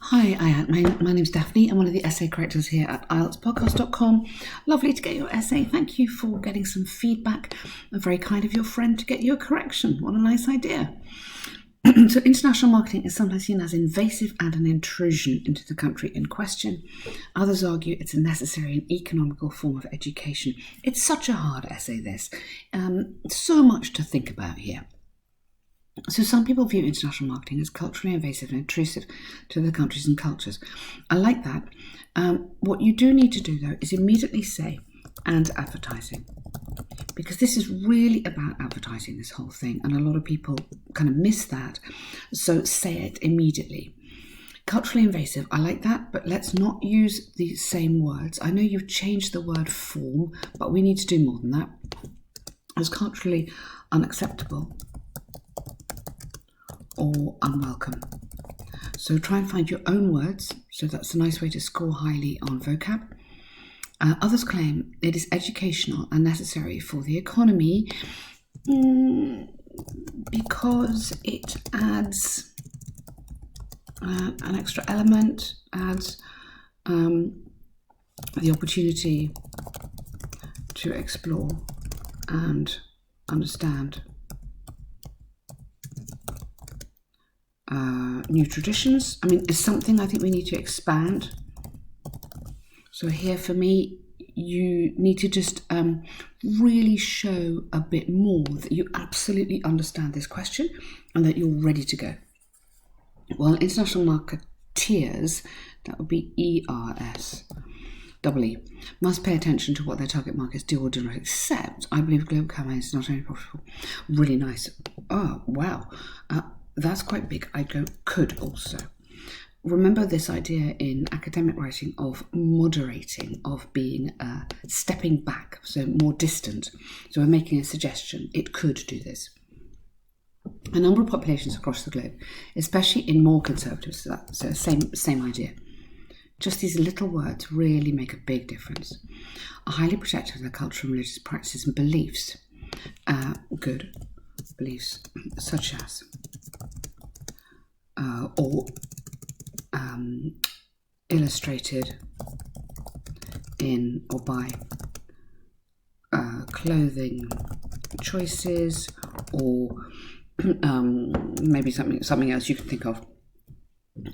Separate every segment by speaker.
Speaker 1: Hi, Ayat. My name's Daphne. I'm one of the essay correctors here at IeltsPodcast.com. Lovely to get your essay. Thank you for getting some feedback. Very kind of your friend to get you a correction. What a nice idea. So international marketing is sometimes seen as invasive and an intrusion into the country in question. Others argue it's a necessary and economical form of education. It's such a hard essay, this. So much to think about here. So some people view international marketing as culturally invasive and intrusive to the countries and cultures. I like that. What you do need to do, though, is immediately say, and advertising. Because this is really about advertising, this whole thing, and a lot of people kind of miss that. So say it immediately. Culturally invasive, I like that, but let's not use the same words. I know you've changed the word form, but we need to do more than that. As culturally unacceptable or unwelcome. So try and find your own words. So that's a nice way to score highly on vocab. Others claim it is educational and necessary for the economy because it adds an extra element, adds the opportunity to explore and understand new traditions. I mean, it's something I think we need to expand. So here for me, you need to just really show a bit more that you absolutely understand this question and that you're ready to go. Well, international marketeers, that would be ERS, must pay attention to what their target markets do or do not accept. I believe global campaigns are not only profitable, really nice. Oh, wow. That's quite big. I could also. Remember this idea in academic writing of moderating, of being stepping back, so more distant. So we're making a suggestion. It could do this. A number of populations across the globe, especially in more conservative, so same idea. Just these little words really make a big difference. Are highly protective of their cultural and religious practices and beliefs. Good beliefs, such as illustrated in or by clothing choices, or maybe something else you can think of.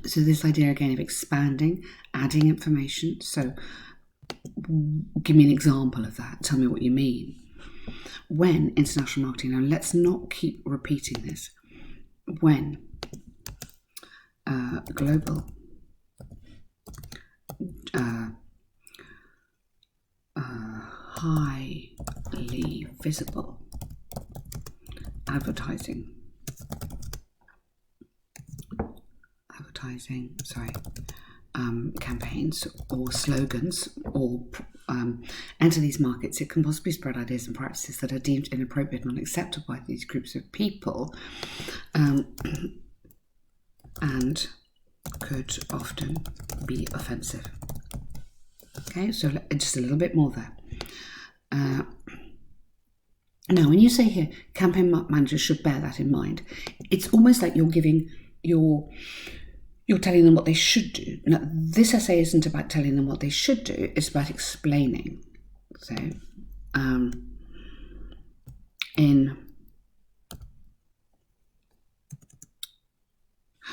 Speaker 1: So this idea again of expanding, adding information. So give me an example of that. Tell me what you mean. When international marketing, now let's not keep repeating this. When global highly visible advertising, campaigns or slogans or enter these markets, it can possibly spread ideas and practices that are deemed inappropriate and unacceptable by these groups of people, and could often be offensive. Okay, so just a little bit more there. Now, when you say here, campaign managers should bear that in mind, it's almost like you're telling them what they should do. Now, this essay isn't about telling them what they should do, it's about explaining. So,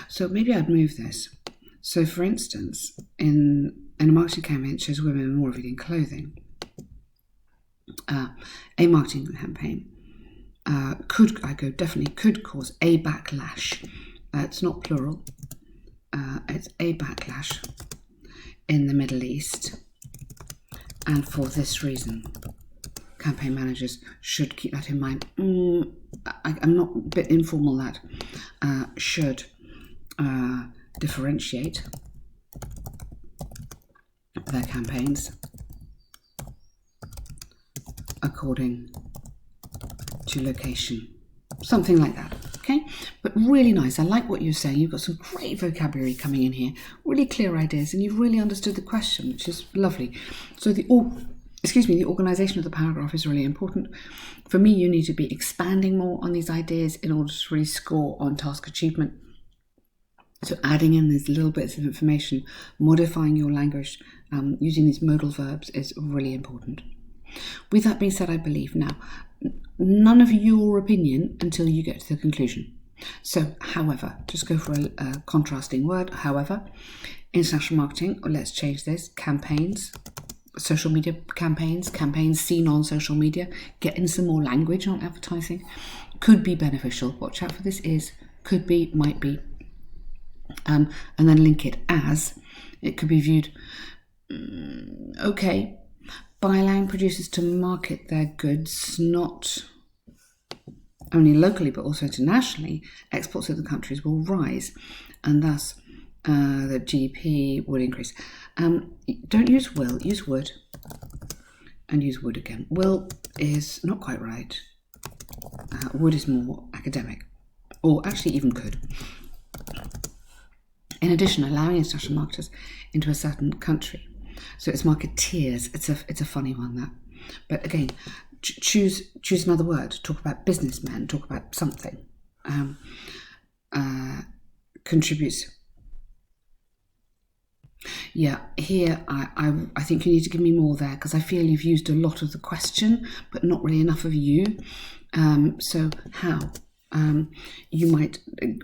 Speaker 1: So maybe I'd move this. So for instance, in a marketing campaign that shows women in more revealing clothing, a marketing campaign could cause a backlash. It's not plural. It's a backlash in the Middle East. And for this reason, campaign managers should keep that in mind. I'm not a bit informal that should differentiate their campaigns according to location. Something like that, okay? But really nice. I like what you're saying. You've got some great vocabulary coming in here, really clear ideas, and you've really understood the question, which is lovely. So the organisation of the paragraph is really important. For me, you need to be expanding more on these ideas in order to really score on task achievement. So adding in these little bits of information, modifying your language using these modal verbs is really important. With that being said, I believe now, none of your opinion until you get to the conclusion. So, however, just go for a contrasting word. However, international marketing, or let's change this, campaigns, social media campaigns seen on social media, getting some more language on advertising could be beneficial. Watch out for this is, could be, might be, and then link it as. It could be viewed, okay, by allowing producers to market their goods not only locally but also internationally, exports of the countries will rise, and thus the GDP would increase. Don't use will, use would, and use would again. Will is not quite right. Would is more academic, or actually even could. In addition, allowing international marketers into a certain country. So it's marketeers. It's a funny one, that. But again, choose another word. Talk about businessmen. Talk about something. Contributes. Yeah, here I think you need to give me more there, because I feel you've used a lot of the question, but not really enough of you. So how? You might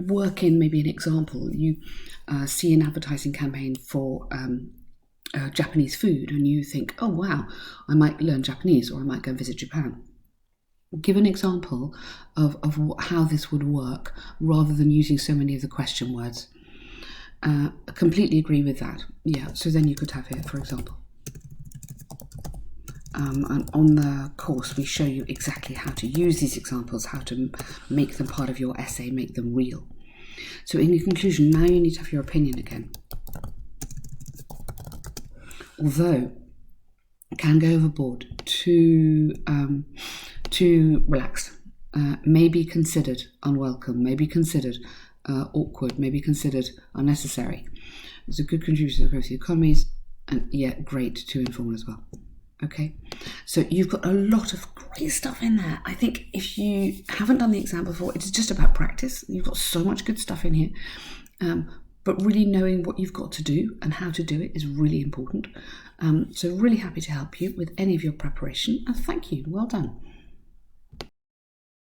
Speaker 1: work in maybe an example. You see an advertising campaign for Japanese food, and you think, oh wow, I might learn Japanese, or I might go and visit Japan. Give an example of how this would work, rather than using so many of the question words. I completely agree with that. Yeah, so then you could have here, for example. And on the course, we show you exactly how to use these examples, how to make them part of your essay, make them real. So in conclusion, now you need to have your opinion again. Although it can go overboard, too relaxed, may be considered unwelcome, may be considered awkward, may be considered unnecessary. It's a good contributor to the growth of the economies, and yet great to inform as well. Okay, so you've got a lot of great stuff in there. I think if you haven't done the exam before, it's just about practice. You've got so much good stuff in here, but really knowing what you've got to do and how to do it is really important. So really happy to help you with any of your preparation, and thank you. Well done.